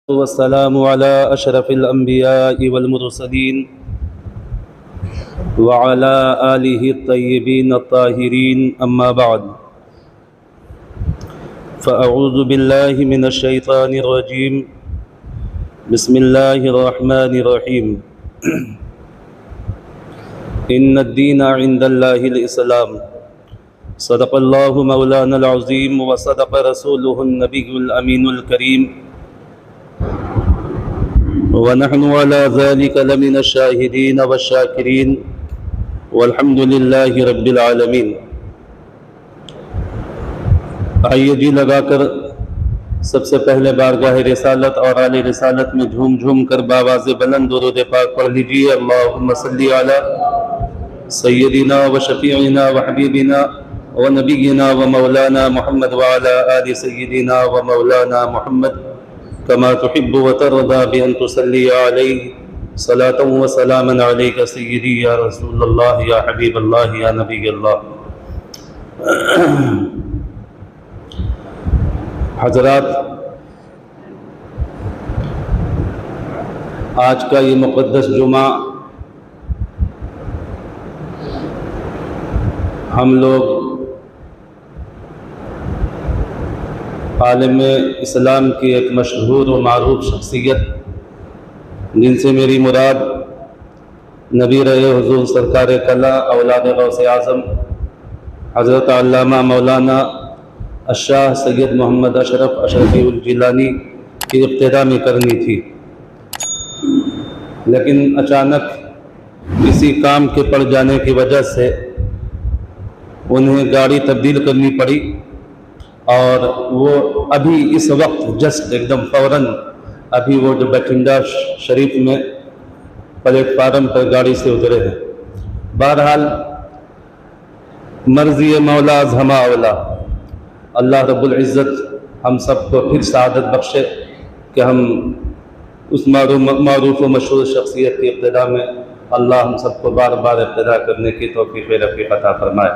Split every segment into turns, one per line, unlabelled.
والسلام على أشرف الأنبياء والمرسلين وعلى آله الطيبين الطاهرين أما بعد فأعوذ بالله من الشيطان الرجيم بسم الله الرحمن الرحيم إن الدين عند الله الإسلام صدق الله مولانا العظيم وصدق رسوله النبي الأمين الكريم ونحن على ذلك لمن الشاهدين والشاكرين والحمد لله رب العالمين۔ آئیے جی لگا کر سب سے پہلے بارگاہ رسالت اور آل رسالت میں جھوم جھوم کر باواز بلند درود پاک پڑھ لیجیے۔ اللہم صلی علی سیدنا و شفیعنا و حبیبنا و نبینا و مولانا محمد وعلی آل سیدنا و مولانا محمد كما تحب وترضى بأن تصلي عليه صلاة وسلاما عليك سيدي يا رسول الله يا حبيب الله يا نبي الله۔ حضرات، آج کا یہ مقدس جمعہ ہم لوگ عالم اسلام کی ایک مشہور و معروف شخصیت جن سے میری مراد نبی رہے حضور سرکار کلا اولاد غوث اعظم حضرت علامہ مولانا الشاہ سید محمد اشرف اشرفی الجیلانی کی ابتدا میں کرنی تھی، لیکن اچانک کسی کام کے پڑ جانے کی وجہ سے انہیں گاڑی تبدیل کرنی پڑی، اور وہ ابھی اس وقت جسٹ ایک دم فوراً ابھی وہ جو بٹھنڈا شریف میں پلیٹ فارم پر گاڑی سے اترے ہیں۔ بہرحال مرضی مولا از ہما اولا، اللہ رب العزت ہم سب کو پھر سعادت بخشے کہ ہم اس معروف و مشہور شخصیت کی ابتدا میں اللہ ہم سب کو بار بار ابتدا کرنے کی توفیق رفیق عطا فرمائے۔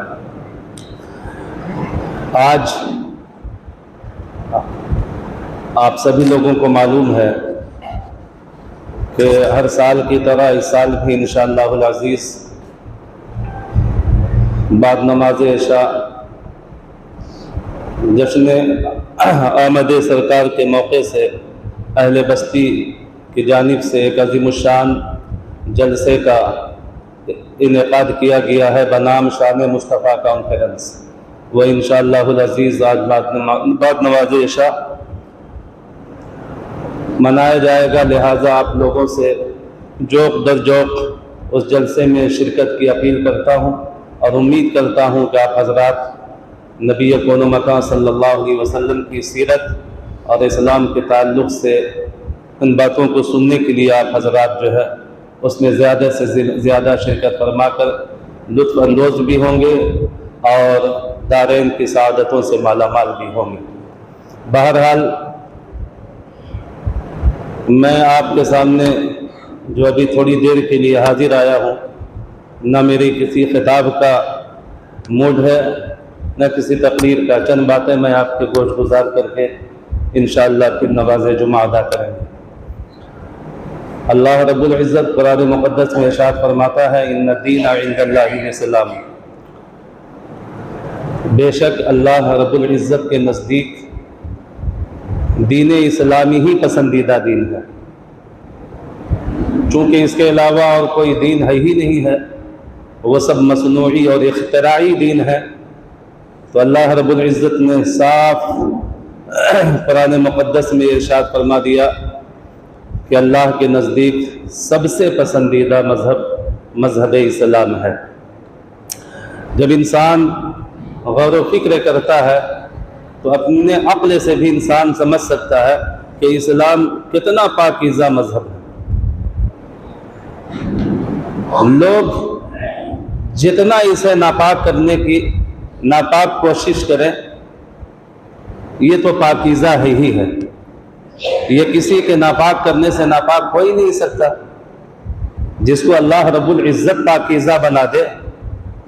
آج آپ سبھی لوگوں کو معلوم ہے کہ ہر سال کی طرح اس سال بھی انشاءاللہ العزیز بعد نماز عشاء جشن آمد سرکار کے موقع سے اہل بستی کی جانب سے ایک عظیم الشان جلسے کا انعقاد کیا گیا ہے بنام شان مصطفیٰ کانفرنس۔ وہ انشاءاللہ العزیز آج بعد نماز عشاء منایا جائے گا، لہٰذا آپ لوگوں سے جوق در جوق اس جلسے میں شرکت کی اپیل کرتا ہوں، اور امید کرتا ہوں کہ آپ حضرات نبی کون و مکان صلی اللہ علیہ وسلم کی سیرت اور اسلام کے تعلق سے ان باتوں کو سننے کے لیے آپ حضرات جو ہے اس میں زیادہ سے زیادہ شرکت فرما کر لطف اندوز بھی ہوں گے اور دارین کی سعادتوں سے مالا مال بھی ہوں گے۔ بہرحال میں آپ کے سامنے جو ابھی تھوڑی دیر کے لیے حاضر آیا ہوں، نہ میری کسی خطاب کا موڈ ہے نہ کسی تقریر کا، چند باتیں میں آپ کے گوش گزار کر کے انشاءاللہ پھر نماز جمعہ ادا کریں گے۔ اللہ رب العزت قرآن مقدس میں ارشاد فرماتا ہے ان الدین عند اللہ الاسلام، بے شک اللہ رب العزت کے نزدیک دین اسلامی ہی پسندیدہ دین ہے، چونکہ اس کے علاوہ اور کوئی دین ہے ہی نہیں ہے، وہ سب مصنوعی اور اختراعی دین ہے۔ تو اللہ رب العزت نے صاف قرآن مقدس میں ارشاد فرما دیا کہ اللہ کے نزدیک سب سے پسندیدہ مذہب اسلام ہے۔ جب انسان غور و فکر کرتا ہے تو اپنے عقل سے بھی انسان سمجھ سکتا ہے کہ اسلام کتنا پاکیزہ مذہب ہے۔ لوگ جتنا اسے ناپاک کرنے کی ناپاک کوشش کریں، یہ تو پاکیزہ ہی ہے، یہ کسی کے ناپاک کرنے سے ناپاک ہو ہی نہیں سکتا۔ جس کو اللہ رب العزت پاکیزہ بنا دے،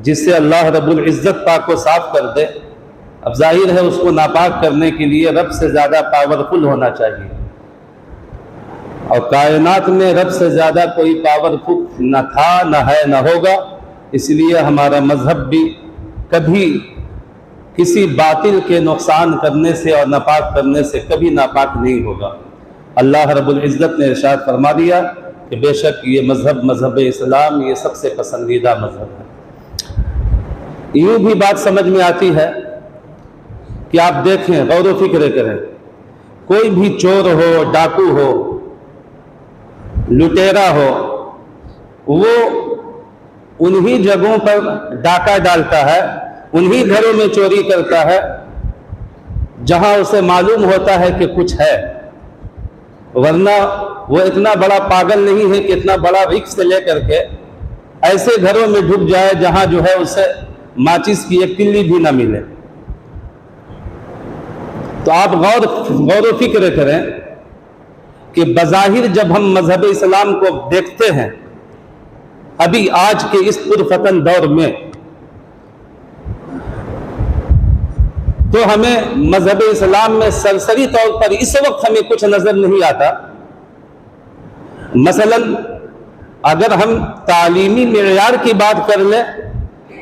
جس سے اللہ رب العزت پاک کو صاف کر دے، اب ظاہر ہے اس کو ناپاک کرنے کے لیے رب سے زیادہ پاورفل ہونا چاہیے۔ اور کائنات میں رب سے زیادہ کوئی پاورفل نہ تھا، نہ ہے، نہ ہوگا. اس لیے ہمارا مذہب بھی کبھی کسی باطل کے نقصان کرنے سے اور ناپاک کرنے سے کبھی ناپاک نہیں ہوگا. اللہ رب العزت نے ارشاد فرما دیا کہ بے شک یہ مذہب اسلام یہ سب سے پسندیدہ مذہب ہے. یوں بھی بات سمجھ میں آتی ہے کہ آپ دیکھیں، غور و فکر کریں، کوئی بھی چور ہو، ڈاکو ہو، لٹیرا ہو، وہ انہی جگہوں پر ڈاکہ ڈالتا ہے، انہی گھروں میں چوری کرتا ہے جہاں اسے معلوم ہوتا ہے کہ کچھ ہے. ورنہ وہ اتنا بڑا پاگل نہیں ہے کہ اتنا بڑا رسک لے کر کے ایسے گھروں میں ڈوب جائے جہاں جو ہے اسے ماچس کی ایک تلی بھی نہ ملے. تو آپ غور و فکر کریں کہ بظاہر جب ہم مذہب اسلام کو دیکھتے ہیں ابھی آج کے اس پرفتن دور میں، تو ہمیں مذہب اسلام میں سرسری طور پر اس وقت ہمیں کچھ نظر نہیں آتا. مثلا اگر ہم تعلیمی معیار کی بات کر لیں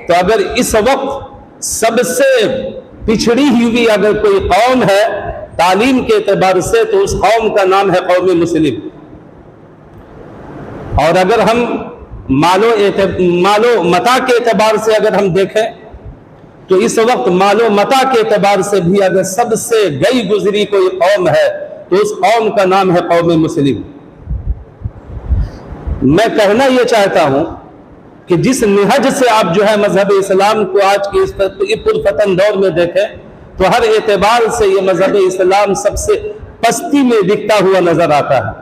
تو اگر اس وقت سب سے پچھڑی ہوئی اگر کوئی قوم ہے تعلیم کے اعتبار سے تو اس قوم کا نام ہے قوم مسلم. اور اگر ہم مال و متاع کے اعتبار سے اگر ہم دیکھیں تو اس وقت مال و متاع کے اعتبار سے بھی اگر سب سے گئی گزری کوئی قوم ہے تو اس قوم کا نام ہے قوم مسلم. میں کہنا یہ چاہتا ہوں کہ جس نہج سے آپ جو ہے مذہب اسلام کو آج کے اس پرفتن دور میں دیکھیں تو ہر اعتبار سے یہ مذہب اسلام سب سے پستی میں دکھتا ہوا نظر آتا ہے.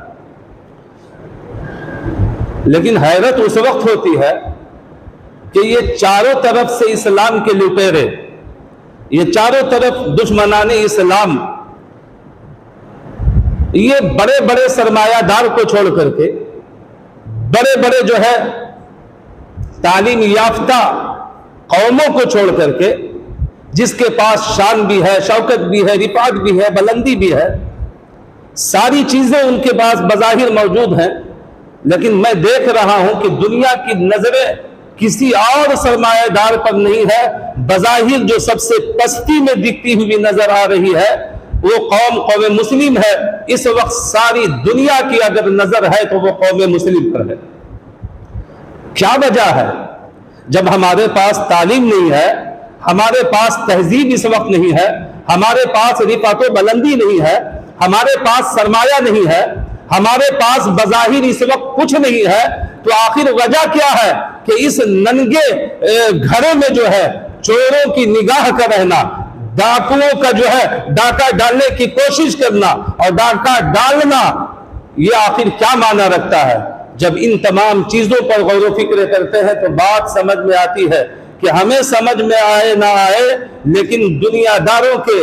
لیکن حیرت اس وقت ہوتی ہے کہ یہ چاروں طرف سے اسلام کے لٹیرے، یہ چاروں طرف دشمنان اسلام، یہ بڑے بڑے سرمایہ دار کو چھوڑ کر کے، بڑے بڑے جو ہے تعلیم یافتہ قوموں کو چھوڑ کر کے، جس کے پاس شان بھی ہے، شوکت بھی ہے، رفعت بھی ہے، بلندی بھی ہے، ساری چیزیں ان کے پاس بظاہر موجود ہیں، لیکن میں دیکھ رہا ہوں کہ دنیا کی نظریں کسی اور سرمایہ دار پر نہیں ہے. بظاہر جو سب سے پستی میں دکھتی ہوئی نظر آ رہی ہے وہ قوم مسلم ہے. اس وقت ساری دنیا کی اگر نظر ہے تو وہ قوم مسلم پر ہے. کیا وجہ ہے؟ جب ہمارے پاس تعلیم نہیں ہے، ہمارے پاس تہذیب اس وقت نہیں ہے، ہمارے پاس رفعت و بلندی نہیں ہے، ہمارے پاس سرمایہ نہیں ہے، ہمارے پاس بظاہر اس وقت کچھ نہیں ہے، تو آخر وجہ کیا ہے کہ اس ننگے گھروں میں جو ہے چوروں کی نگاہ کا رہنا، ڈاکوؤں کا جو ہے ڈاکہ ڈالنے کی کوشش کرنا اور ڈاکہ ڈالنا، یہ آخر کیا معنی رکھتا ہے؟ جب ان تمام چیزوں پر غور و فکر کرتے ہیں تو بات سمجھ میں آتی ہے کہ ہمیں سمجھ میں آئے نہ آئے، لیکن دنیا داروں کے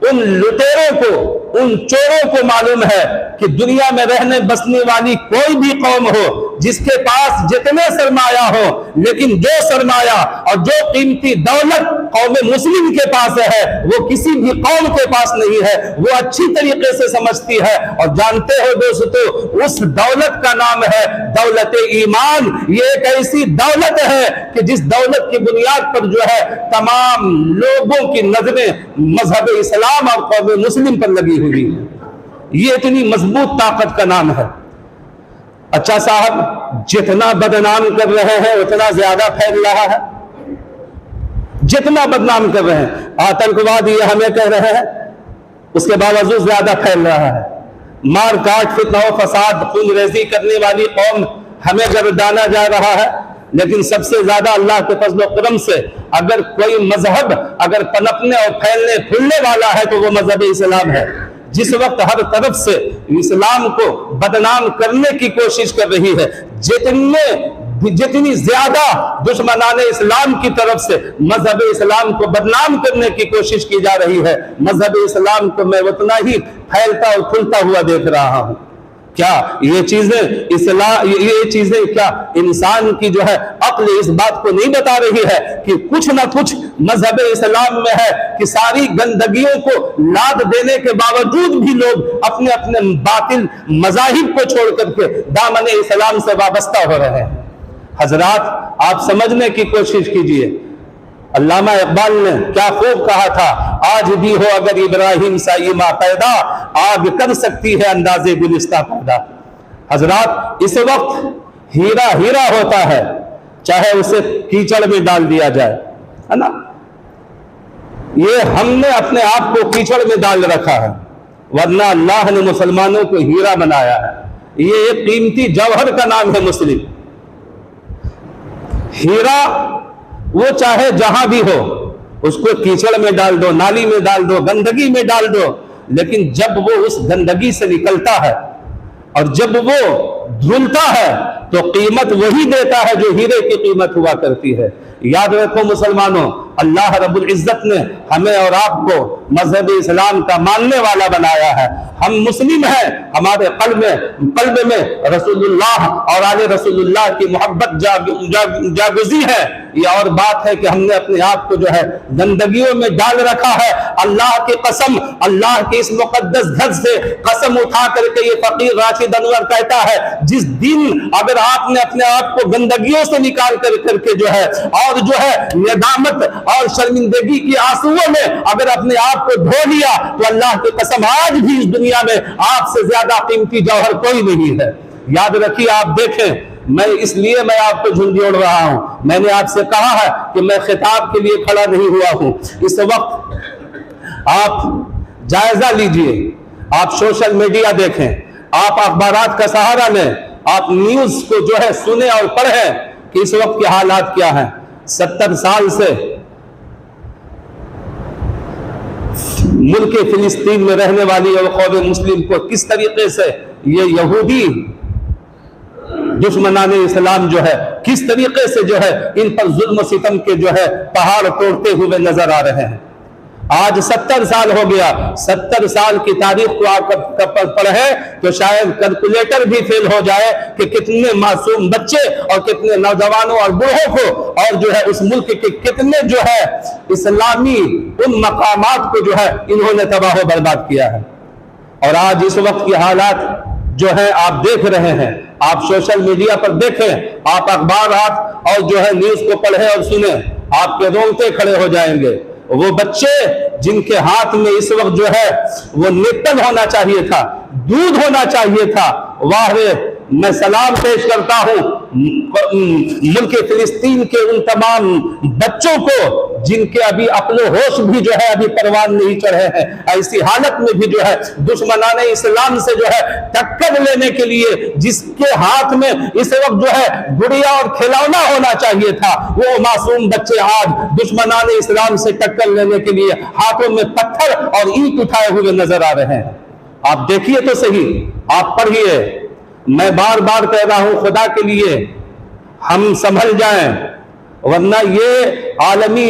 ان لٹیروں کو، ان چوروں کو معلوم ہے کہ دنیا میں رہنے بسنے والی کوئی بھی قوم ہو، جس کے پاس جتنے سرمایہ ہو، لیکن جو سرمایہ اور جو قیمتی دولت قوم مسلم کے پاس ہے وہ کسی بھی قوم کے پاس نہیں ہے. وہ اچھی طریقے سے سمجھتی ہے اور جانتے ہو دوستو، اس دولت کا نام ہے دولت ایمان. یہ ایک ایسی دولت ہے کہ جس دولت کی بنیاد پر جو ہے تمام لوگوں کی نظریں مذہب اسلام اور قوم مسلم پر لگی ہوئی ہے. یہ اتنی مضبوط طاقت کا نام ہے. اچھا صاحب، جتنا بدنام کر رہے ہیں اتنا زیادہ پھیل رہا ہے. جتنا بدنام کر رہے ہیں، آتنکواد یہ ہمیں کہہ رہے ہیں، اس کے باوجود زیادہ پھیل رہا ہے. مار کاٹ، فتنہ و فساد، خون ریزی کرنے والی قوم ہمیں گردانا جا رہا ہے. لیکن سب سے زیادہ اللہ کے فضل و کرم سے اگر کوئی مذہب اگر پنپنے اور پھیلنے پھولنے والا ہے تو وہ مذہب اسلام ہے. جس وقت ہر طرف سے اسلام کو بدنام کرنے کی کوشش کر رہی ہے، جتنی زیادہ دشمنان اسلام کی طرف سے مذہب اسلام کو بدنام کرنے کی کوشش کی جا رہی ہے، مذہب اسلام کو میں اتنا ہی پھیلتا اور پھولتا ہوا دیکھ رہا ہوں. کیا یہ چیزیں کیا انسان کی جو ہے عقل اس بات کو نہیں بتا رہی ہے کہ کچھ نہ کچھ مذہب اسلام میں ہے کہ ساری گندگیوں کو لاد دینے کے باوجود بھی لوگ اپنے اپنے باطل مذاہب کو چھوڑ کر کے دامن اسلام سے وابستہ ہو رہے ہیں؟ حضرات آپ سمجھنے کی کوشش کیجئے، علامہ اقبال نے کیا خوب کہا تھا، آج بھی ہو اگر ابراہیم سا ایما پیدا، آگ کر سکتی ہے انداز گلستہ پیدا۔ حضرات اس وقت ہیرا ہیرا ہوتا ہے چاہے اسے کیچڑ میں ڈال دیا جائے، ہے نا؟ یہ ہم نے اپنے آپ کو کیچڑ میں ڈال رکھا ہے، ورنہ اللہ نے مسلمانوں کو ہیرا بنایا ہے۔ یہ ایک قیمتی جوہر کا نام ہے مسلم۔ ہیرا وہ چاہے جہاں بھی ہو، اس کو کیچڑ میں ڈال دو، نالی میں ڈال دو، گندگی میں ڈال دو، لیکن جب وہ اس گندگی سے نکلتا ہے اور جب وہ دھلتا ہے تو قیمت وہی دیتا ہے جو ہیرے کی قیمت ہوا کرتی ہے۔ یاد رکھو مسلمانوں، اللہ رب العزت نے ہمیں اور آپ کو مذہب اسلام کا ماننے والا بنایا ہے۔ ہم مسلم ہیں، ہمارے قلب میں رسول اللہ اور آل رسول اللہ کی محبت جاگزی ہے۔ یہ اور بات ہے کہ ہم نے اپنے آپ کو جو ہے گندگیوں میں ڈال رکھا ہے۔ اللہ کی قسم، اللہ کے اس مقدس گھر سے قسم اٹھا کر کے یہ فقیر راشد انور کہتا ہے، جس دن اگر آپ نے اپنے آپ کو گندگیوں سے نکال کر کے جو ہے اور جو ہے ندامت اور شرمندگی کی آنسوؤں میں اگر اپنے آپ کو دھو لیا تو اللہ کی قسم آج بھی اس دنیا میں آپ سے زیادہ قیمتی جوہر کوئی نہیں ہے۔ یاد رکھیے، آپ دیکھیں، میں آپ کو جھنجھوڑ رہا ہوں، میں نے آپ سے کہا ہے کہ میں خطاب کے لیے کھڑا نہیں ہوا ہوں۔ اس وقت آپ جائزہ لیجئے، آپ سوشل میڈیا دیکھیں، آپ اخبارات کا سہارا لیں، آپ نیوز کو جو ہے سنیں اور پڑھیں کہ اس وقت کے حالات کیا ہیں۔ 70 سال سے ملک فلسطین میں رہنے والی اور قوم مسلم کو کس طریقے سے یہ یہودی دشمنان اسلام جو ہے کس طریقے سے جو ہے ان پر ظلم و ستم کے جو ہے پہاڑ توڑتے ہوئے نظر آ رہے ہیں۔ آج 70 سال ہو گیا، 70 سال کی تاریخ کو آپ پڑھیں تو شاید کیلکولیٹر بھی فیل ہو جائے کہ کتنے معصوم بچے اور کتنے نوجوانوں اور بوڑھوں کو اور جو ہے اس ملک کے کتنے جو ہے اسلامی ان مقامات کو جو ہے انہوں نے تباہ و برباد کیا ہے۔ اور آج اس وقت کی حالات جو ہے آپ دیکھ رہے ہیں، آپ سوشل میڈیا پر دیکھیں، آپ اخبارات اور جو ہے نیوز کو پڑھیں اور سنیں، آپ کے رونگٹے کھڑے ہو جائیں گے۔ وہ بچے جن کے ہاتھ میں اس وقت جو ہے وہ نیپل ہونا چاہیے تھا، دودھ ہونا چاہیے تھا، واہ میں سلام پیش کرتا ہوں ملک فلسطین کے ان تمام بچوں کو جن کے ابھی عقل و ہوش بھی جو ہے ابھی پروان نہیں چڑھے ہیں۔ ایسی حالت میں بھی جو ہے دشمنان اسلام سے جو ہے ٹکر لینے کے لیے جس کے ہاتھ میں اس وقت جو ہے گڑیا اور کھلونا ہونا چاہیے تھا، وہ معصوم بچے آج دشمنان اسلام سے ٹکر لینے کے لیے ہاتھوں میں پتھر اور اینٹ اٹھائے ہوئے نظر آ رہے ہیں۔ آپ دیکھیے تو صحیح، آپ پڑھیے، میں بار بار کہہ رہا ہوں خدا کے لیے ہم سنبھل جائیں، ورنہ یہ عالمی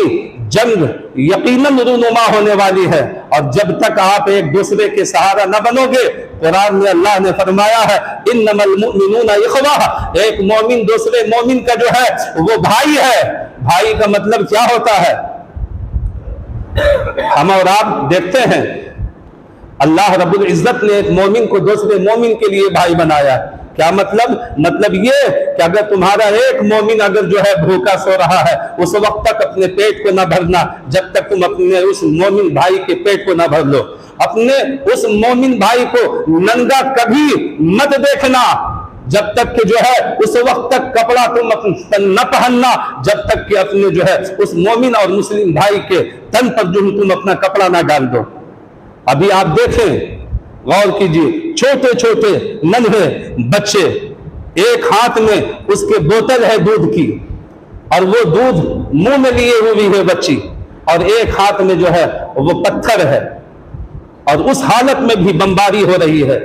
جنگ یقیناً رونما ہونے والی ہے۔ اور جب تک آپ ایک دوسرے کے سہارا نہ بنو گے، قرآن میں اللہ نے فرمایا ہے انما المؤمنون اخوہ، ایک مومن دوسرے مومن کا جو ہے وہ بھائی ہے۔ بھائی کا مطلب کیا ہوتا ہے؟ ہم اور آپ دیکھتے ہیں اللہ رب العزت نے ایک مومن کو دوسرے مومن کے لیے بھائی بنایا۔ کیا مطلب یہ کہ اگر تمہارا ایک مومن اگر جو ہے بھوکا سو رہا ہے، اس وقت تک اپنے پیٹ کو نہ بھرنا جب تک تم اپنے اس مومن بھائی کے پیٹ کو نہ بھر لو۔ اپنے اس مومن بھائی کو ننگا کبھی مت دیکھنا جب تک کہ جو ہے اس وقت تک کپڑا تم نہ پہننا جب تک کہ اپنے جو ہے اس مومن اور مسلم بھائی کے تن پر جو تم اپنا کپڑا نہ ڈال دو۔ ابھی آپ دیکھیں، غور کیجئے، چھوٹے چھوٹے ننھے بچے، ایک ہاتھ میں اس کے بوتل ہے دودھ کی اور وہ دودھ منہ میں لیے ہوئی ہے بچی، اور ایک ہاتھ میں جو ہے وہ پتھر ہے، اور اس حالت میں بھی بمباری ہو رہی ہے،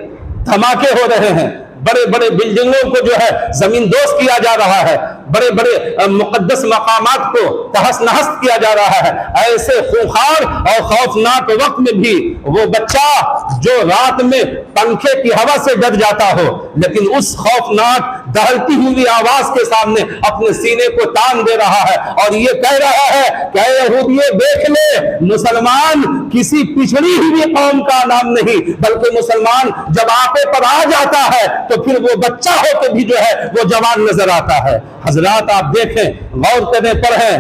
دھماکے ہو رہے ہیں، بڑے بڑے بلڈنگوں کو جو ہے زمین دوز کیا جا رہا ہے، بڑے بڑے مقدس مقامات کو تہس نہس کیا جا رہا ہے. ایسے خوفناک اور خوفناک وقت میں بھی وہ بچہ جو رات میں پنکھے کی ہوا سے ڈر جاتا ہو لیکن اس خوفناک دہلتی ہوئی آواز کے سامنے اپنے سینے کو تان دے رہا ہے اور یہ کہہ رہا ہے کہ اے یہودیے دیکھ لے, مسلمان کسی پچھڑی ہوئی قوم کا نام نہیں بلکہ مسلمان جب آپے پر آ جاتا ہے تو پھر وہ بچہ ہو کے بھی جو ہے وہ جوان نظر آتا ہے. حضرات آپ دیکھیں, غور کریں, پڑھیں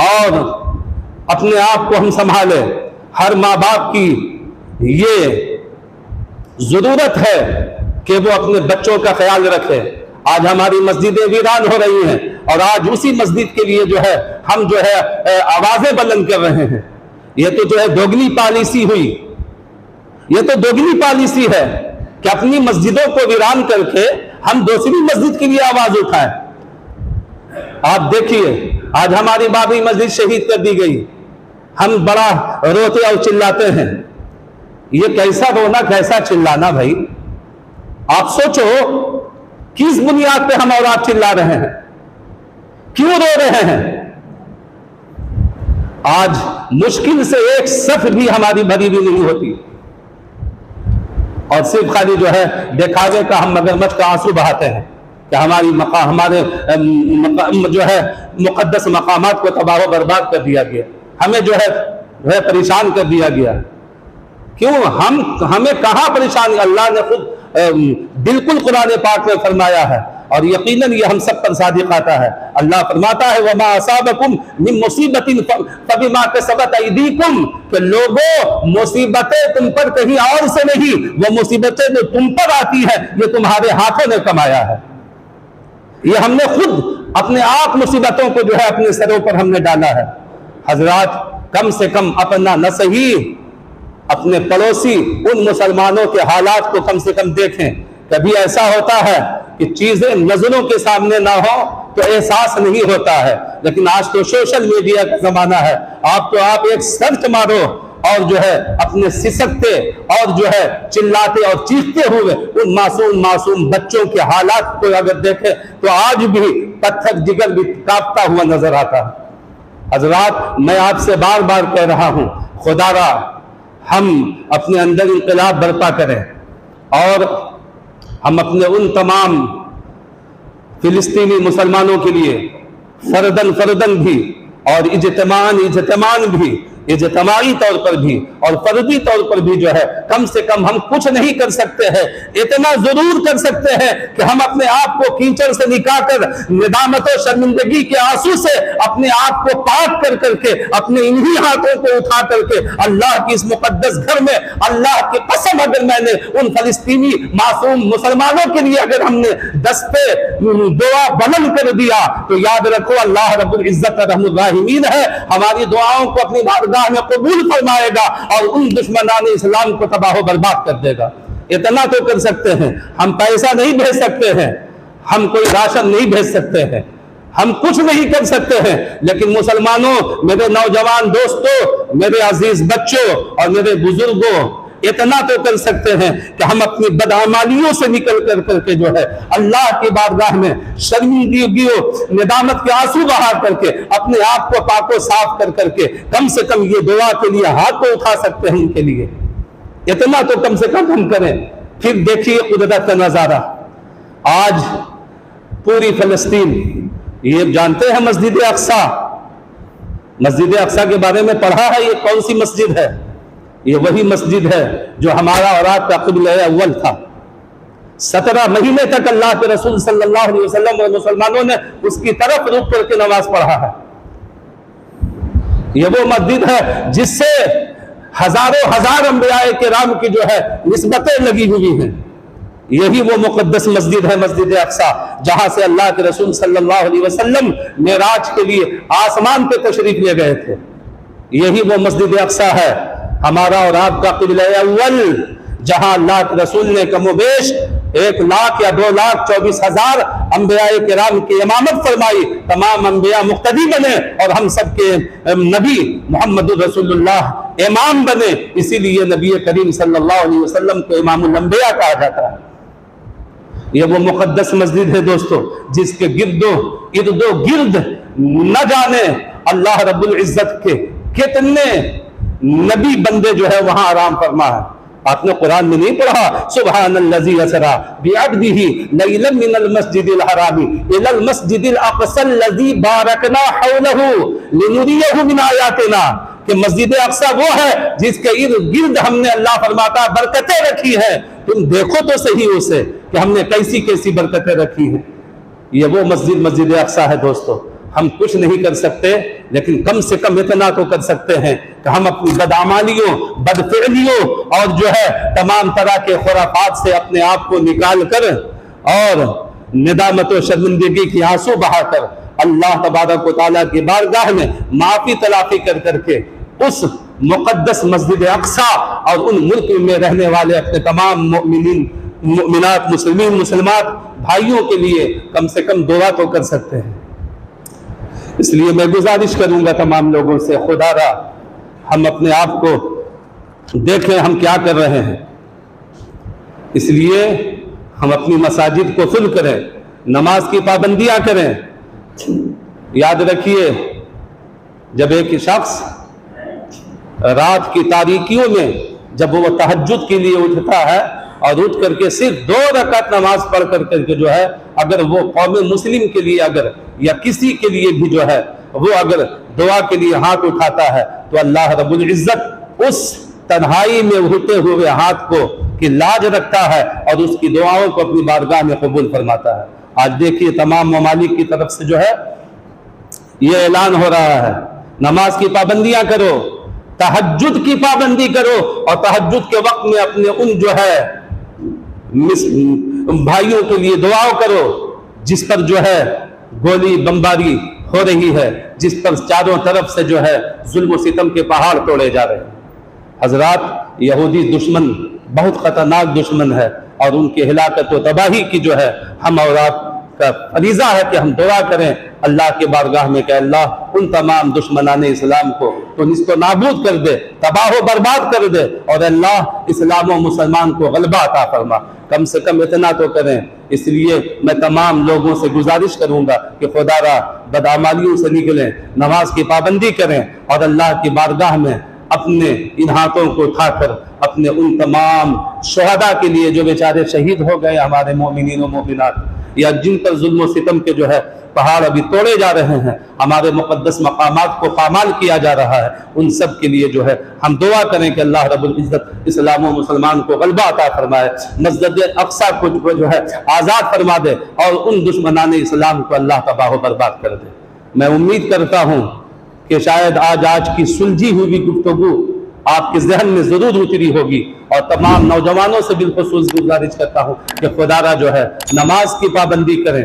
اور اپنے آپ کو ہم سنبھالیں. ہر ماں باپ کی یہ ضرورت ہے کہ وہ اپنے بچوں کا خیال رکھے. آج ہماری مسجدیں ویران ہو رہی ہیں اور آج اسی مسجد کے لیے جو ہے ہم جو ہے آوازیں بلند کر رہے ہیں. یہ تو جو ہے دوگنی پالیسی ہوئی, یہ تو دوگنی پالیسی ہے کہ اپنی مسجدوں کو ویران کر کے ہم دوسری مسجد کے لیے آواز اٹھائیں. آپ دیکھیے آج ہماری بابری مسجد شہید کر دی گئی, ہم بڑا روتے اور چلاتے ہیں. یہ کیسا رونا کیسا چلانا بھائی؟ آپ سوچو کس بنیاد پہ ہم اور آپ چلا رہے ہیں, کیوں رو رہے ہیں؟ آج مشکل سے ایک صف بھی ہماری بھری بھی نہیں ہوتی اور صرف خالی جو ہے دکھاوے کا ہم مگرمچھ کا آنسو بہاتے ہیں کہ ہمارے جو ہے مقدس مقامات کو تباہ و برباد کر دیا گیا, ہمیں جو ہے پریشان کر دیا گیا. کیوں؟ ہمیں کہاں پریشانی؟ اللہ نے خود بالکل قرآن پاک میں فرمایا ہے اور یقیناً یہ ہم سب پر صادق آتا ہے. اللہ فرماتا ہے وَمَا أَصَابَكُم مِّن مُّصِيبَةٍ فَبِمَا كَسَبَتْ أَيْدِيكُم کہ لوگوں مصیبتیں تم پر کہیں اور سے نہیں, وہ مصیبتیں جو تم پر آتی ہیں یہ تمہارے ہاتھوں نے کمایا ہے. یہ ہم نے خود اپنے آپ مصیبتوں کو جو ہے اپنے سروں پر ہم نے ڈالا ہے. حضرات کم سے کم اپنا نہ صحیح اپنے پڑوسی ان مسلمانوں کے حالات کو کم سے کم دیکھیں. کبھی ایسا ہوتا ہے کہ چیزیں نظروں کے سامنے نہ ہو تو احساس نہیں ہوتا ہے, لیکن آج تو سوشل میڈیا کا زمانہ ہے. آپ ایک سرچ مارو اور جو ہے اپنے سسکتے اور جو ہے چلاتے اور چیختے ہوئے ان معصوم بچوں کے حالات کو اگر دیکھیں تو آج بھی پتھر جگر بھی کانپتا ہوا نظر آتا ہے. حضرات میں آپ سے بار بار کہہ رہا ہوں, خدا را ہم اپنے اندر انقلاب برپا کریں اور ہم اپنے ان تمام فلسطینی مسلمانوں کے لیے فردن بھی اور اجتماعاً بھی, اجتماعی طور پر بھی اور فردی طور پر بھی جو ہے کم سے کم ہم کچھ نہیں کر سکتے ہیں, اتنا ضرور کر سکتے ہیں کہ ہم اپنے آپ کو کیچڑ سے نکال کر ندامت و شرمندگی کے آنسو سے اپنے آپ کو پاک کر کے اپنے انہی ہاتھوں کو اٹھا کر کے اللہ کی اس مقدس گھر میں, اللہ کی قسم اگر میں نے ان فلسطینی معصوم مسلمانوں کے لیے اگر ہم نے دستے دعا بلند کر دیا تو یاد رکھو اللہ رب العزت رحم الراحمین ہے, ہماری دعاؤں کو اپنی بارگاہ میں قبول فرمائے گا اور ان دشمنان اسلام کو تباہ و برباد کر دے گا. اتنا تو کر سکتے ہیں. ہم پیسہ نہیں بھیج سکتے ہیں, ہم کوئی راشن نہیں بھیج سکتے ہیں, ہم کچھ نہیں کر سکتے ہیں, لیکن مسلمانوں, میرے نوجوان دوستوں, میرے عزیز بچوں اور میرے بزرگوں, اتنا تو کر سکتے ہیں کہ ہم اپنی بدعمالیوں سے نکل کر کے جو ہے اللہ کی بارگاہ میں شرمندگیوں ندامت کے آنسو بہا کر کے اپنے آپ کو پاک و صاف کر کے کم سے کم یہ دعا کے لیے ہاتھ کو اٹھا سکتے ہیں ان کے لیے. اتنا تو کم سے کم ہم کریں. پھر دیکھیے قدرت کا نظارہ. آج پوری فلسطین, یہ جانتے ہیں مسجد اقصیٰ کے بارے میں پڑھا ہے, یہ کون سی مسجد ہے؟ یہ وہی مسجد ہے جو ہمارا اور آپ کا قبلہ اول تھا. 17 مہینے تک اللہ کے رسول صلی اللہ علیہ وسلم اور مسلمانوں نے اس کی طرف رخ کر کے نماز پڑھا ہے. یہ وہ مسجد ہے جس سے ہزار انبیاء کرام کی جو ہے نسبتیں لگی ہوئی ہیں. یہی وہ مقدس مسجد ہے, مسجد اقصیٰ, جہاں سے اللہ کے رسول صلی اللہ علیہ وسلم معراج کے لیے آسمان پہ تشریف لے گئے تھے. یہی وہ مسجد اقصیٰ ہے ہمارا اور آپ کا قبلہ اول, جہاں اللہ کے رسول نے کم و بیش 1,00,000 یا 2,24,000 انبیاء کرام کی امامت فرمائی. تمام انبیاء مقتدی بنے اور ہم سب کے نبی محمد رسول اللہ امام بنے. اسی لیے نبی کریم صلی اللہ علیہ وسلم کو امام الانبیاء کہا جاتا ہے. یہ وہ مقدس مسجد ہے دوستو جس کے ارد و گرد نہ جانے اللہ رب العزت کے کتنے نبی بندے جو ہے وہاں آرام فرما ہے. آپ نے قرآن میں نہیں پڑھا سبحان الذی اسری بعبدہ لیلا من المسجد الحرام الی المسجد الاقصی الذی بارکنا حولہ لنریہ من آیاتنا کہ مسجد اقصی وہ ہے جس کے ارد گرد ہم نے اللہ فرماتا برکتیں رکھی ہیں, تم دیکھو تو صحیح اسے کہ ہم نے کیسی کیسی برکتیں رکھی ہیں. یہ وہ مسجد اقصی ہے دوستو. ہم کچھ نہیں کر سکتے لیکن کم سے کم اتنا تو کر سکتے ہیں کہ ہم اپنی بدعمالیوں بدفعلیوں اور جو ہے تمام طرح کے خرافات سے اپنے آپ کو نکال کر اور ندامت و شرمندگی کی آنسو بہا کر اللہ تبارک و تعالیٰ کی بارگاہ میں معافی تلافی کر کے اس مقدس مسجد اقصی اور ان ملک میں رہنے والے اپنے تمام مؤمنین مؤمنات مسلمین مسلمات بھائیوں کے لیے کم سے کم دعا تو کر سکتے ہیں. اس لیے میں گزارش کروں گا تمام لوگوں سے خدا را ہم اپنے آپ کو دیکھیں ہم کیا کر رہے ہیں. اس لیے ہم اپنی مساجد کو فل کریں, نماز کی پابندیاں کریں. یاد رکھیے جب ایک شخص رات کی تاریکیوں میں جب وہ تہجد کے لیے اٹھتا ہے اور اٹھ کر کے صرف 2 رکعت نماز پڑھ کر کے جو ہے اگر وہ قوم مسلم کے لیے اگر یا کسی کے لیے بھی جو ہے وہ اگر دعا کے لیے ہاتھ اٹھاتا ہے تو اللہ رب العزت اس تنہائی میں اٹھتے ہوئے ہاتھ کو کی لاج رکھتا ہے اور اس کی دعاؤں کو اپنی بارگاہ میں قبول فرماتا ہے. آج دیکھیے تمام ممالک کی طرف سے جو ہے یہ اعلان ہو رہا ہے نماز کی پابندیاں کرو, تہجد کی پابندی کرو اور تہجد کے وقت میں اپنے ان جو ہے بھائیوں کے لیے دعا کرو جس پر جو ہے گولی بمباری ہو رہی ہے, جس پر چاروں طرف سے جو ہے ظلم و ستم کے پہاڑ توڑے جا رہے ہیں. حضرات یہودی دشمن بہت خطرناک دشمن ہے اور ان کی ہلاکت و تباہی کی جو ہے ہم اور آپ کا فریضہ ہے کہ ہم دعا کریں اللہ کے بارگاہ میں کہ اللہ ان تمام دشمنان اسلام کو تو نیست و نابود کر دے, تباہ و برباد کر دے اور اللہ اسلام و مسلمان کو غلبہ عطا فرما. کم سے کم اتنا تو کریں. اس لیے میں تمام لوگوں سے گزارش کروں گا کہ خدا را بدعمالیوں سے نکلیں, نماز کی پابندی کریں اور اللہ کی بارگاہ میں اپنے ان ہاتھوں کو اٹھا کر اپنے ان تمام شہداء کے لیے جو بیچارے شہید ہو گئے ہمارے مومنین و مومنات یا جن پر ظلم و ستم کے جو ہے پہاڑ ابھی توڑے جا رہے ہیں, ہمارے مقدس مقامات کو پامال کیا جا رہا ہے, ان سب کے لیے جو ہے ہم دعا کریں کہ اللہ رب العزت اسلام و مسلمان کو غلبہ عطا فرمائے, مسجد اقصی کو جو ہے آزاد فرما دے اور ان دشمنان اسلام کو اللہ تباہ و برباد کر دے. میں امید کرتا ہوں کہ شاید آج کی سلجھی ہوئی گفتگو آپ کے ذہن میں ضرور اتری ہوگی اور تمام نوجوانوں سے بالخصوص گزارش کرتا ہوں کہ خدا را جو ہے نماز کی پابندی کریں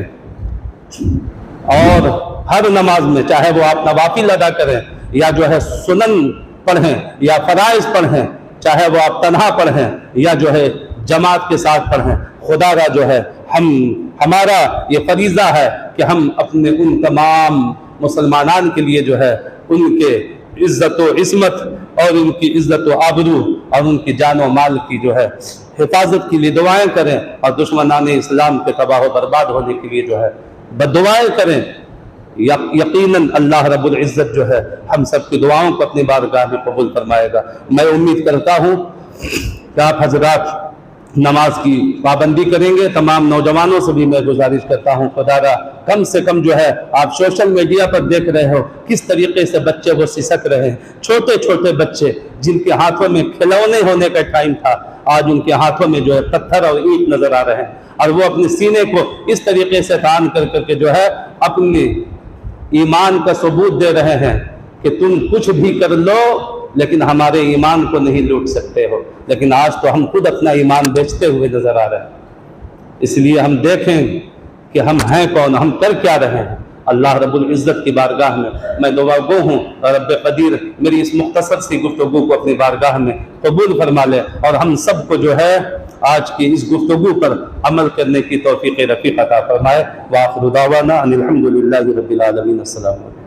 اور ہر نماز میں چاہے وہ آپ نوافل ادا کریں یا جو ہے سنن پڑھیں یا فرائض پڑھیں, چاہے وہ آپ تنہا پڑھیں یا جو ہے جماعت کے ساتھ پڑھیں, خدا را جو ہے ہمارا یہ فریضہ ہے کہ ہم اپنے ان تمام مسلمانان کے لیے جو ہے ان کے عزت و عصمت اور ان کی عزت و آبرو اور ان کی جان و مال کی جو ہے حفاظت کے لیے دعائیں کریں اور دشمنان اسلام کے تباہ و برباد ہونے کے لیے جو ہے بددعائیں کریں. یقیناً اللہ رب العزت جو ہے ہم سب کی دعاؤں کو اپنی بارگاہ میں قبول فرمائے گا. میں امید کرتا ہوں کہ آپ حضرات نماز کی پابندی کریں گے. تمام نوجوانوں سے بھی میں گزارش کرتا ہوں خدا را کم سے کم جو ہے آپ سوشل میڈیا پر دیکھ رہے ہو کس طریقے سے بچے وہ سسک رہے ہیں, چھوٹے چھوٹے بچے جن کے ہاتھوں میں کھلونے ہونے کا ٹائم تھا آج ان کے ہاتھوں میں جو ہے پتھر اور اینٹ نظر آ رہے ہیں اور وہ اپنے سینے کو اس طریقے سے تان کر کے جو ہے اپنی ایمان کا ثبوت دے رہے ہیں کہ تم کچھ بھی کر لو لیکن ہمارے ایمان کو نہیں لوٹ سکتے ہو. لیکن آج تو ہم خود اپنا ایمان بیچتے ہوئے نظر آ رہے ہیں. اس لیے ہم دیکھیں کہ ہم ہیں کون, ہم کر کیا رہے ہیں. اللہ رب العزت کی بارگاہ میں دعا گو ہوں اور رب قدیر میری اس مختصر سی گفتگو کو اپنی بارگاہ میں قبول فرما لے اور ہم سب کو جو ہے آج کی اس گفتگو پر عمل کرنے کی توفیق رفیق عطا فرمائے. وآخر دعوانا ان الحمد للہ رب العالمین. السلام علیکم.